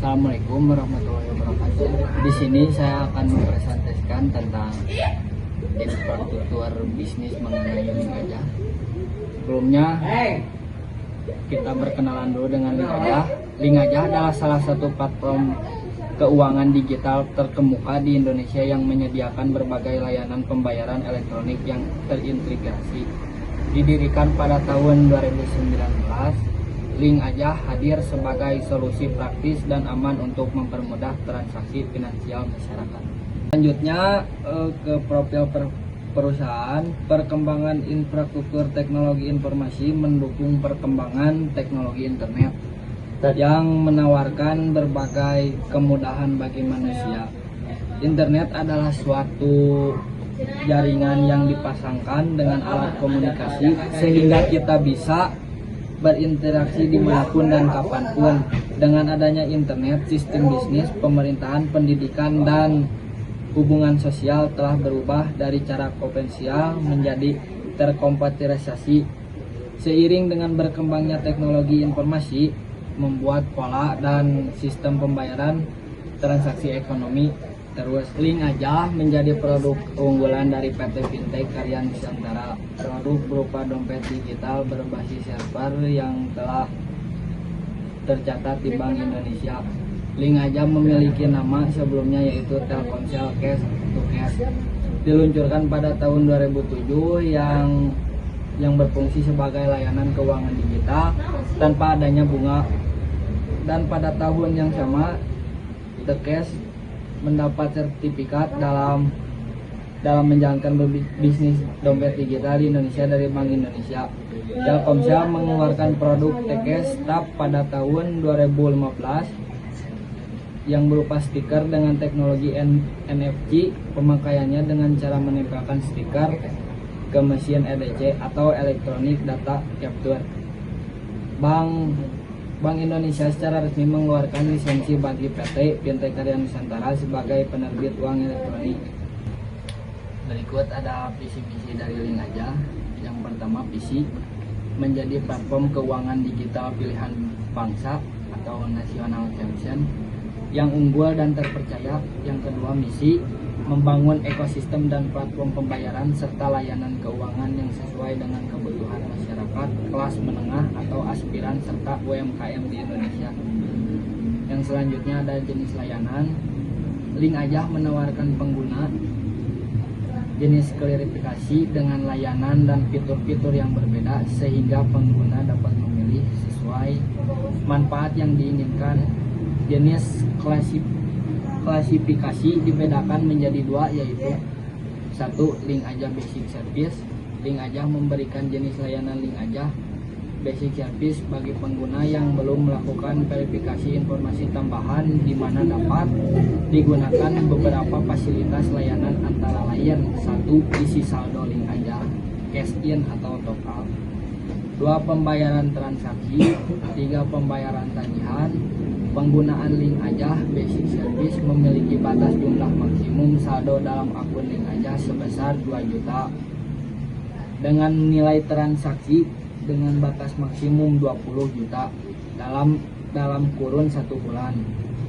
Assalamualaikum warahmatullahi wabarakatuh. Di sini saya akan mempresentasikan tentang infrastruktur bisnis mengenai link aja. Sebelumnya kita berkenalan dulu dengan link aja. Link aja adalah salah satu platform keuangan digital terkemuka di Indonesia yang menyediakan berbagai layanan pembayaran elektronik yang terintegrasi. Didirikan pada tahun 2019, Link aja hadir sebagai solusi praktis dan aman untuk mempermudah transaksi finansial masyarakat. Selanjutnya ke profil perusahaan. Perkembangan infrastruktur teknologi informasi mendukung perkembangan teknologi internet yang menawarkan berbagai kemudahan bagi manusia. Internet adalah suatu jaringan yang dipasangkan dengan alat komunikasi sehingga kita bisa berinteraksi dimanapun dan kapanpun. Dengan adanya internet, sistem bisnis, pemerintahan, pendidikan, dan hubungan sosial telah berubah dari cara konvensional menjadi terkomputerisasi. Seiring dengan berkembangnya teknologi informasi, membuat pola dan sistem pembayaran transaksi ekonomi terus. Link aja menjadi produk unggulan dari PT Fintech Karya Nusantara. Produk berupa dompet digital berbasis server yang telah tercatat di Bank Indonesia. Link aja memiliki nama sebelumnya yaitu Telkomsel Cash to Cash. Diluncurkan pada tahun 2007 yang berfungsi sebagai layanan keuangan digital tanpa adanya bunga. Dan pada tahun yang sama, The Cash mendapat sertifikat dalam menjalankan bisnis dompet digital di Indonesia dari Bank Indonesia. Telkomsel mengeluarkan produk TKS Tab pada tahun 2015 yang berupa stiker dengan teknologi NFC. Pemakaiannya dengan cara menempelkan stiker ke mesin EDC atau Electronic Data Capture. Bank Indonesia secara resmi mengeluarkan lisensi bagi PT Fintech Karya Nusantara sebagai penerbit uang elektronik. Berikut ada visi misi dari Link aja. Yang pertama, visi menjadi platform keuangan digital pilihan bangsa atau national champion yang unggul dan terpercaya. Yang kedua, misi membangun ekosistem dan platform pembayaran serta layanan keuangan yang sesuai dengan kebutuhan masyarakat kelas menengah atau aspiran serta UMKM di Indonesia. Yang selanjutnya ada jenis layanan. Link aja menawarkan pengguna jenis klarifikasi dengan layanan dan fitur-fitur yang berbeda sehingga pengguna dapat memilih sesuai manfaat yang diinginkan. Jenis klasifikasi dibedakan menjadi dua, yaitu satu, link aja basic service. Link aja memberikan jenis layanan link aja basic service bagi pengguna yang belum melakukan verifikasi informasi tambahan, di mana dapat digunakan beberapa fasilitas layanan antara lain: satu, isi saldo link aja, cash in atau top up; dua, pembayaran transaksi; tiga, pembayaran tagihan. Penggunaan link aja basic service memiliki batas jumlah maksimum saldo dalam akun link aja sebesar 2 juta dengan nilai transaksi dengan batas maksimum 20 juta dalam kurun 1 bulan.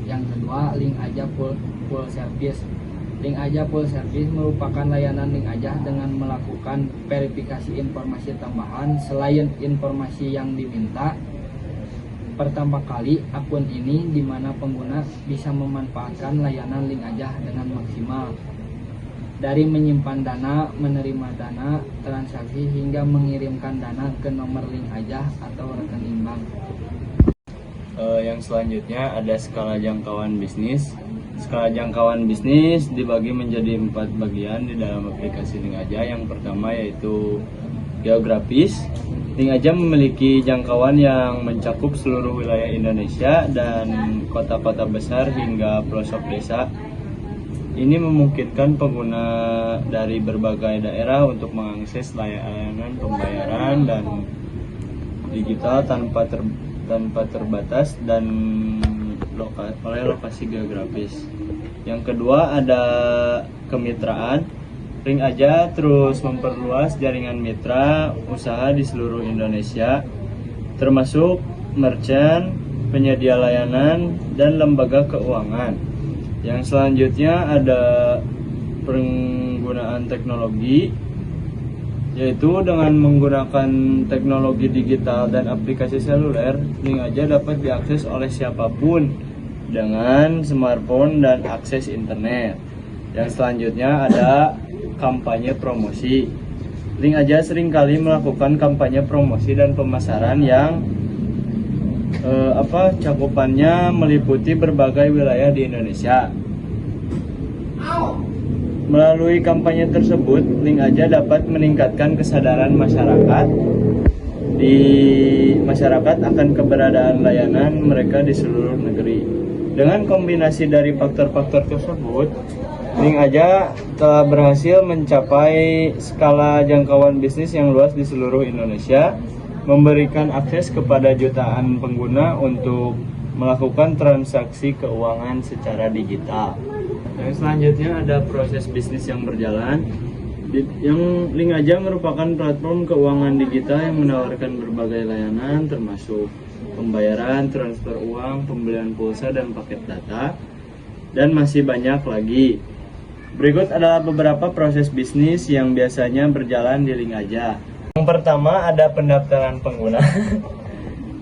Yang kedua, link aja full service. Link aja full service merupakan layanan link aja dengan melakukan verifikasi informasi tambahan selain informasi yang diminta pertama kali akun ini, di mana pengguna bisa memanfaatkan layanan link aja dengan maksimal, dari menyimpan dana, menerima dana, transaksi hingga mengirimkan dana ke nomor link aja atau rekening bank. Yang selanjutnya ada skala jangkauan bisnis. Skala jangkauan bisnis dibagi menjadi 4 bagian di dalam aplikasi Link aja. Yang pertama yaitu geografis. Link aja memiliki jangkauan yang mencakup seluruh wilayah Indonesia dan kota-kota besar hingga pelosok desa. Ini memungkinkan pengguna dari berbagai daerah untuk mengakses layanan pembayaran dan digital tanpa terbatas dan oleh lokasi geografis. Yang kedua ada kemitraan. Link aja terus memperluas jaringan mitra usaha di seluruh Indonesia, termasuk merchant, penyedia layanan, dan lembaga keuangan. Yang selanjutnya ada penggunaan teknologi, yaitu dengan menggunakan teknologi digital dan aplikasi seluler, link aja dapat diakses oleh siapapun dengan smartphone dan akses internet. Yang selanjutnya ada kampanye promosi. Link aja seringkali melakukan kampanye promosi dan pemasaran yang cakupannya meliputi berbagai wilayah di Indonesia. Melalui kampanye tersebut, link aja dapat meningkatkan kesadaran masyarakat akan keberadaan layanan mereka di seluruh negeri. Dengan kombinasi dari faktor-faktor tersebut, link aja telah berhasil mencapai skala jangkauan bisnis yang luas di seluruh Indonesia, memberikan akses kepada jutaan pengguna untuk melakukan transaksi keuangan secara digital. Yang selanjutnya ada proses bisnis yang berjalan. Yang link aja merupakan platform keuangan digital yang menawarkan berbagai layanan termasuk pembayaran, transfer uang, pembelian pulsa dan paket data, dan masih banyak lagi. Berikut adalah beberapa proses bisnis yang biasanya berjalan di link aja. Yang pertama ada pendaftaran pengguna.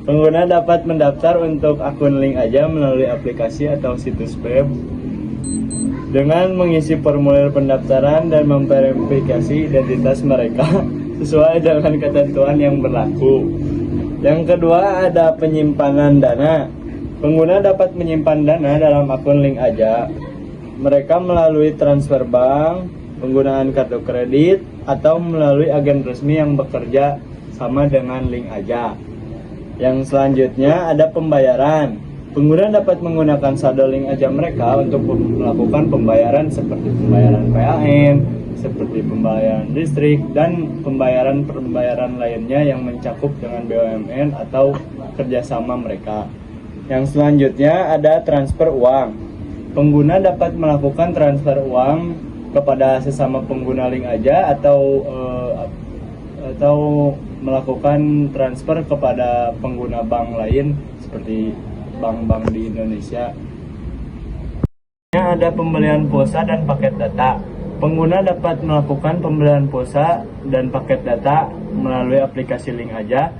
Pengguna dapat mendaftar untuk akun link aja melalui aplikasi atau situs web dengan mengisi formulir pendaftaran dan memverifikasi identitas mereka sesuai dengan ketentuan yang berlaku. Yang kedua ada penyimpanan dana. Pengguna dapat menyimpan dana dalam akun link aja. Mereka melalui transfer bank, penggunaan kartu kredit, atau melalui agen resmi yang bekerja sama dengan link aja. Yang selanjutnya ada pembayaran. Pengguna dapat menggunakan saldo link aja mereka untuk melakukan pembayaran seperti pembayaran PLN, seperti pembayaran listrik, dan pembayaran lainnya yang mencakup dengan BUMN atau kerjasama mereka. Yang selanjutnya ada transfer uang. Pengguna dapat melakukan transfer uang kepada sesama pengguna link aja atau melakukan transfer kepada pengguna bank lain seperti bank-bank di Indonesia. Ada pembelian pulsa dan paket data. Pengguna dapat melakukan pembelian pulsa dan paket data melalui aplikasi link aja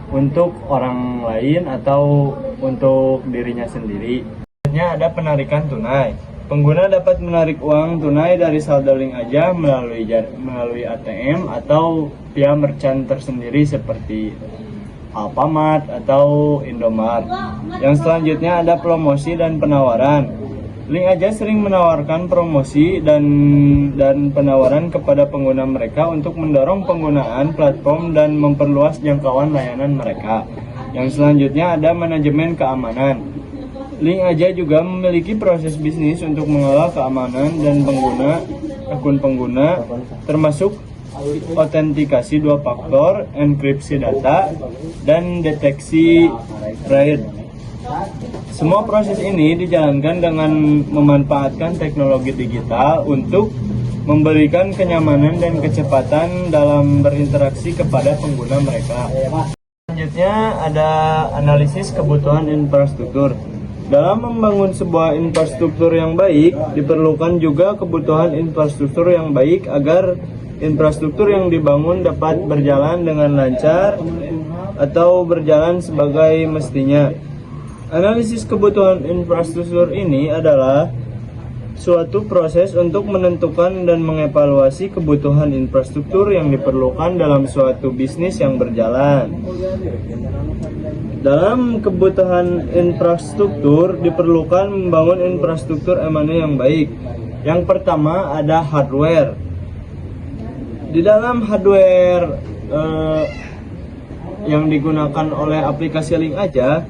untuk orang lain atau untuk dirinya sendiri. Selanjutnya ada penarikan tunai. Pengguna dapat menarik uang tunai dari saldo link aja melalui ATM atau via merchant tersendiri seperti Alfamart atau Indomart. Yang selanjutnya ada promosi dan penawaran. Link aja sering menawarkan promosi dan penawaran kepada pengguna mereka untuk mendorong penggunaan platform dan memperluas jangkauan layanan mereka. Yang selanjutnya ada manajemen keamanan. Link aja juga memiliki proses bisnis untuk mengelola keamanan dan akun pengguna, termasuk autentikasi 2 faktor, enkripsi data, dan deteksi RAID. Semua proses ini dijalankan dengan memanfaatkan teknologi digital untuk memberikan kenyamanan dan kecepatan dalam berinteraksi kepada pengguna mereka. Selanjutnya ada analisis kebutuhan infrastruktur. Dalam membangun sebuah infrastruktur yang baik, diperlukan juga kebutuhan infrastruktur yang baik agar infrastruktur yang dibangun dapat berjalan dengan lancar atau berjalan sebagai mestinya. Analisis kebutuhan infrastruktur ini adalah suatu proses untuk menentukan dan mengevaluasi kebutuhan infrastruktur yang diperlukan dalam suatu bisnis yang berjalan. Dalam kebutuhan infrastruktur diperlukan membangun infrastruktur M&A yang baik. Yang pertama ada hardware. Di dalam hardware yang digunakan oleh aplikasi link aja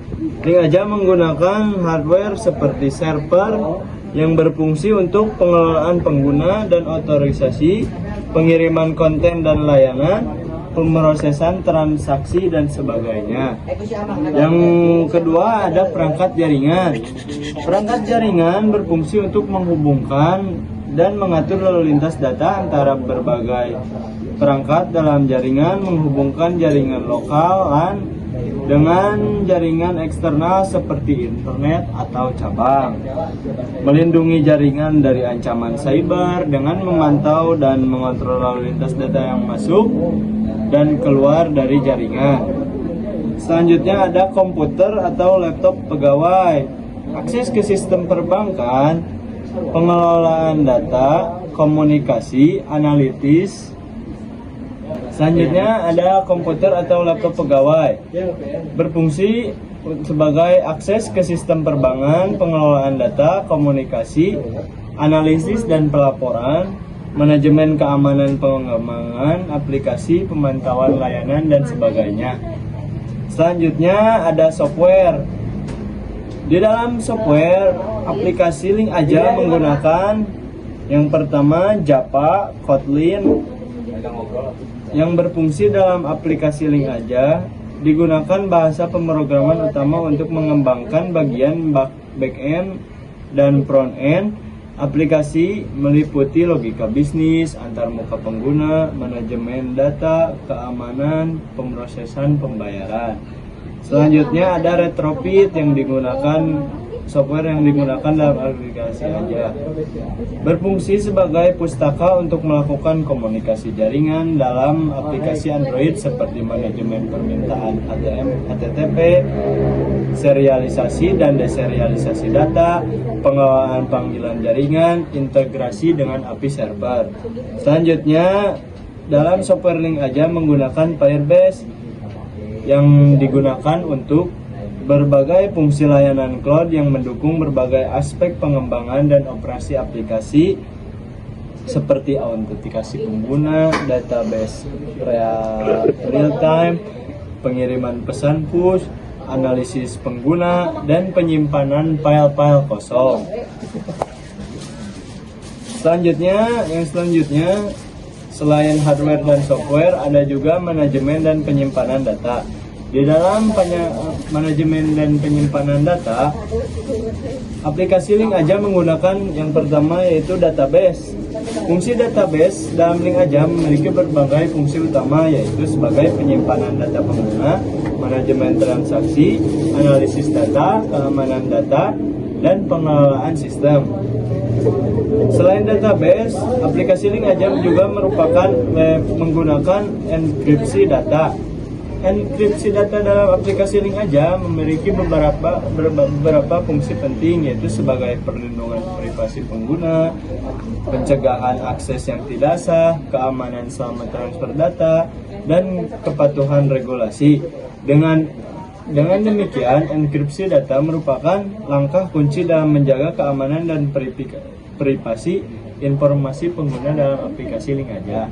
menggunakan hardware seperti server yang berfungsi untuk pengelolaan pengguna dan otorisasi, pengiriman konten dan layanan, pemrosesan transaksi dan sebagainya. Yang kedua ada perangkat jaringan. Perangkat jaringan berfungsi untuk menghubungkan dan mengatur lalu lintas data antara berbagai perangkat dalam jaringan, menghubungkan jaringan lokal LAN dengan jaringan eksternal seperti internet atau cabang, melindungi jaringan dari ancaman cyber dengan memantau dan mengontrol lalu lintas data yang masuk dan keluar dari jaringan. Selanjutnya ada komputer atau laptop pegawai, akses ke sistem perbankan, pengelolaan data, komunikasi, analitis. Selanjutnya ada komputer atau laptop pegawai, berfungsi sebagai akses ke sistem perbankan, pengelolaan data, komunikasi, analisis dan pelaporan, manajemen keamanan pengembangan aplikasi, pemantauan layanan dan sebagainya. Selanjutnya ada software. Di dalam software, aplikasi Link Aja menggunakan yang pertama Java, Kotlin. Yang berfungsi dalam aplikasi Link Aja digunakan bahasa pemrograman utama untuk mengembangkan bagian back-end dan front-end. Aplikasi meliputi logika bisnis, antarmuka pengguna, manajemen data, keamanan, pemrosesan pembayaran. Selanjutnya ada retrofit yang digunakan software yang digunakan dalam aplikasi Aja. Berfungsi sebagai pustaka untuk melakukan komunikasi jaringan dalam aplikasi Android seperti manajemen permintaan HTTP, serialisasi dan deserialisasi data, pengelolaan panggilan jaringan, integrasi dengan API server. Selanjutnya, dalam software Link Aja menggunakan Firebase yang digunakan untuk berbagai fungsi layanan cloud yang mendukung berbagai aspek pengembangan dan operasi aplikasi seperti autentikasi pengguna, database real time, pengiriman pesan push, analisis pengguna, dan penyimpanan file-file kosong. Selanjutnya, selain hardware dan software, ada juga manajemen dan penyimpanan data. Di dalam manajemen dan penyimpanan data, aplikasi Link Aja menggunakan yang pertama yaitu database. Fungsi database dalam Link Aja memiliki berbagai fungsi utama, yaitu sebagai penyimpanan data pengguna, manajemen transaksi, analisis data, keamanan data, dan pengelolaan sistem. Selain database, aplikasi Link Aja juga menggunakan enkripsi data. Enkripsi data dalam aplikasi Link Aja memiliki beberapa fungsi penting, yaitu sebagai perlindungan privasi pengguna, pencegahan akses yang tidak sah, keamanan selama transfer data, dan kepatuhan regulasi. Dengan demikian, enkripsi data merupakan langkah kunci dalam menjaga keamanan dan privasi informasi pengguna dalam aplikasi Link Aja.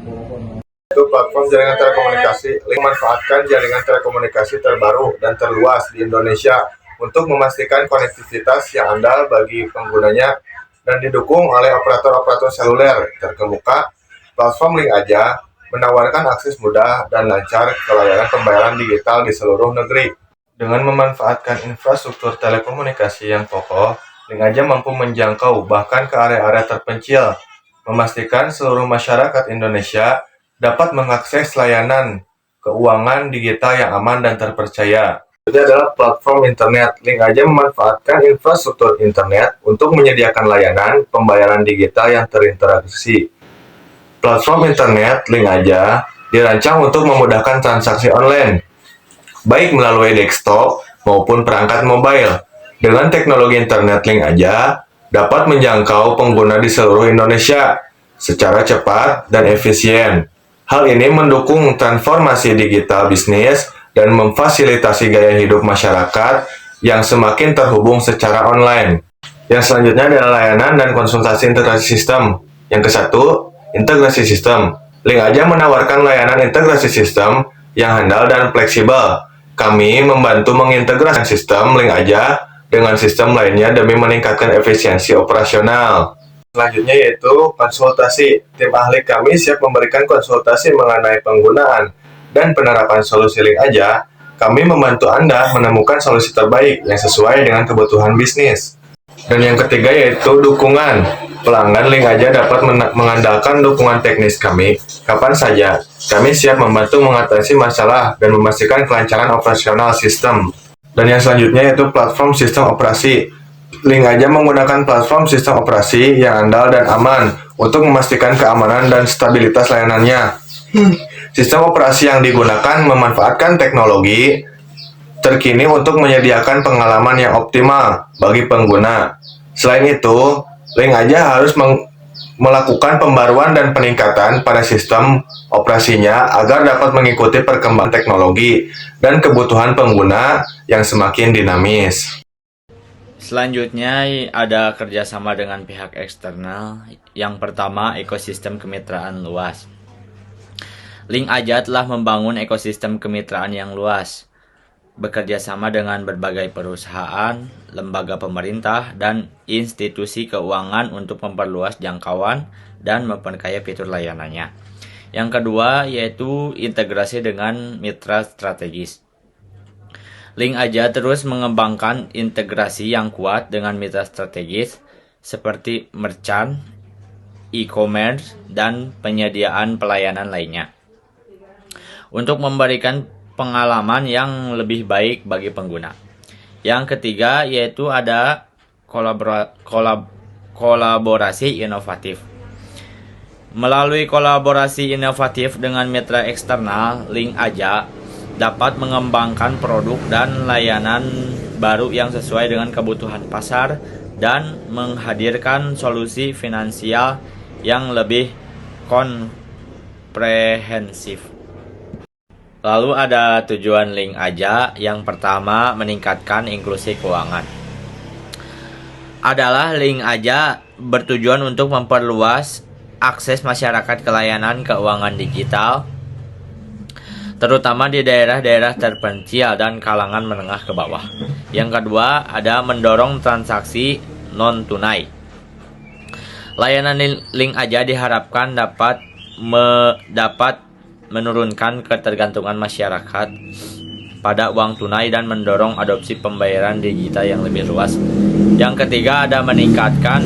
Itu platform jaringan telekomunikasi. Link memanfaatkan jaringan telekomunikasi terbaru dan terluas di Indonesia untuk memastikan konektivitas yang andal bagi penggunanya dan didukung oleh operator-operator seluler terkemuka. Platform Link Aja menawarkan akses mudah dan lancar ke layanan pembayaran digital di seluruh negeri. Dengan memanfaatkan infrastruktur telekomunikasi yang kokoh, Link Aja mampu menjangkau bahkan ke area-area terpencil, memastikan seluruh masyarakat Indonesia dapat mengakses layanan keuangan digital yang aman dan terpercaya. Ini adalah platform internet. Link Aja memanfaatkan infrastruktur internet untuk menyediakan layanan pembayaran digital yang terinteraksi. Platform internet Link Aja dirancang untuk memudahkan transaksi online, baik melalui desktop maupun perangkat mobile. Dengan teknologi internet Link Aja dapat menjangkau pengguna di seluruh Indonesia secara cepat dan efisien. Hal ini mendukung transformasi digital bisnis dan memfasilitasi gaya hidup masyarakat yang semakin terhubung secara online. Yang selanjutnya adalah layanan dan konsultasi integrasi sistem. Yang kesatu, integrasi sistem. Link Aja menawarkan layanan integrasi sistem yang handal dan fleksibel. Kami membantu mengintegrasikan sistem Link Aja dengan sistem lainnya demi meningkatkan efisiensi operasional. Selanjutnya yaitu konsultasi. Tim ahli kami siap memberikan konsultasi mengenai penggunaan dan penerapan solusi Link Aja. Kami membantu Anda menemukan solusi terbaik yang sesuai dengan kebutuhan bisnis. Dan yang ketiga yaitu dukungan. Pelanggan Link Aja dapat mengandalkan dukungan teknis kami kapan saja. Kami siap membantu mengatasi masalah dan memastikan kelancaran operasional sistem. Dan yang selanjutnya yaitu platform sistem operasi. Link Aja menggunakan platform sistem operasi yang andal dan aman untuk memastikan keamanan dan stabilitas layanannya. Sistem operasi yang digunakan memanfaatkan teknologi terkini untuk menyediakan pengalaman yang optimal bagi pengguna. Selain itu, Link Aja harus melakukan pembaruan dan peningkatan pada sistem operasinya agar dapat mengikuti perkembangan teknologi dan kebutuhan pengguna yang semakin dinamis. Selanjutnya ada kerjasama dengan pihak eksternal. Yang pertama, ekosistem kemitraan luas. Link Aja telah membangun ekosistem kemitraan yang luas, bekerja sama dengan berbagai perusahaan, lembaga pemerintah, dan institusi keuangan untuk memperluas jangkauan dan memperkaya fitur layanannya. Yang kedua yaitu integrasi dengan mitra strategis. Link Aja terus mengembangkan integrasi yang kuat dengan mitra strategis seperti merchant, e-commerce, dan penyediaan pelayanan lainnya, untuk memberikan pengalaman yang lebih baik bagi pengguna. Yang ketiga yaitu ada kolaborasi inovatif. Melalui kolaborasi inovatif dengan mitra eksternal, Link Aja dapat mengembangkan produk dan layanan baru yang sesuai dengan kebutuhan pasar dan menghadirkan solusi finansial yang lebih komprehensif. Lalu ada tujuan Link Aja. Yang pertama, meningkatkan inklusi keuangan. Adalah Link Aja bertujuan untuk memperluas akses masyarakat ke layanan keuangan digital, terutama di daerah-daerah terpencil dan kalangan menengah ke bawah. Yang kedua, ada mendorong transaksi non-tunai. Layanan Link Aja diharapkan dapat menurunkan ketergantungan masyarakat pada uang tunai dan mendorong adopsi pembayaran digital yang lebih luas. Yang ketiga ada meningkatkan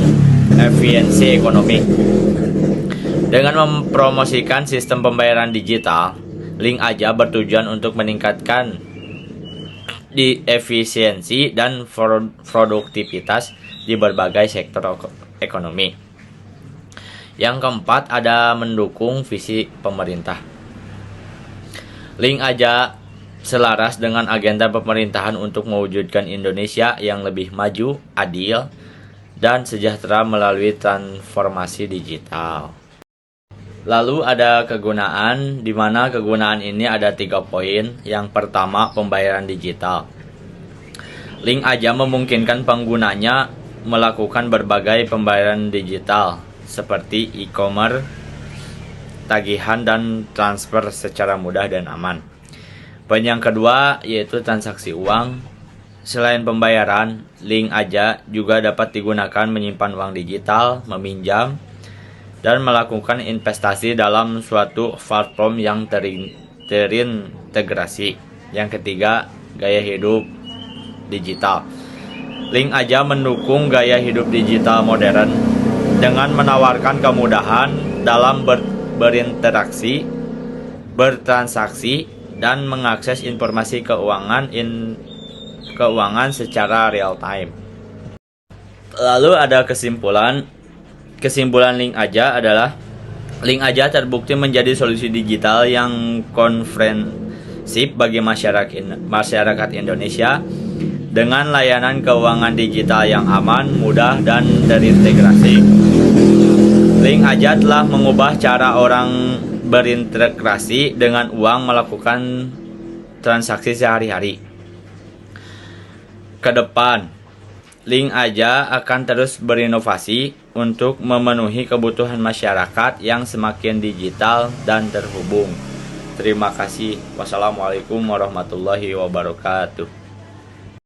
efisiensi ekonomi. Dengan mempromosikan sistem pembayaran digital, Link Aja bertujuan untuk meningkatkan efisiensi dan produktivitas di berbagai sektor ekonomi. Yang keempat ada mendukung visi pemerintah. Link Aja selaras dengan agenda pemerintahan untuk mewujudkan Indonesia yang lebih maju, adil, dan sejahtera melalui transformasi digital. Lalu ada kegunaan, di mana kegunaan ini ada 3 poin. Yang pertama, pembayaran digital. Link Aja memungkinkan penggunanya melakukan berbagai pembayaran digital seperti e-commerce, tagihan, dan transfer secara mudah dan aman. Poin yang kedua yaitu transaksi uang. Selain pembayaran, Link Aja juga dapat digunakan menyimpan uang digital, meminjam, dan melakukan investasi dalam suatu platform yang terintegrasi. Yang ketiga, gaya hidup digital. Link Aja mendukung gaya hidup digital modern dengan menawarkan kemudahan dalam berinteraksi, bertransaksi, dan mengakses informasi keuangan secara real time. Lalu ada kesimpulan. Kesimpulan Link Aja adalah Link Aja terbukti menjadi solusi digital yang komprehensif bagi masyarakat Indonesia dengan layanan keuangan digital yang aman, mudah, dan terintegrasi. Link Aja telah mengubah cara orang berinteraksi dengan uang melakukan transaksi sehari-hari. Ke depan, Link Aja akan terus berinovasi untuk memenuhi kebutuhan masyarakat yang semakin digital dan terhubung. Terima kasih. Wassalamualaikum warahmatullahi wabarakatuh.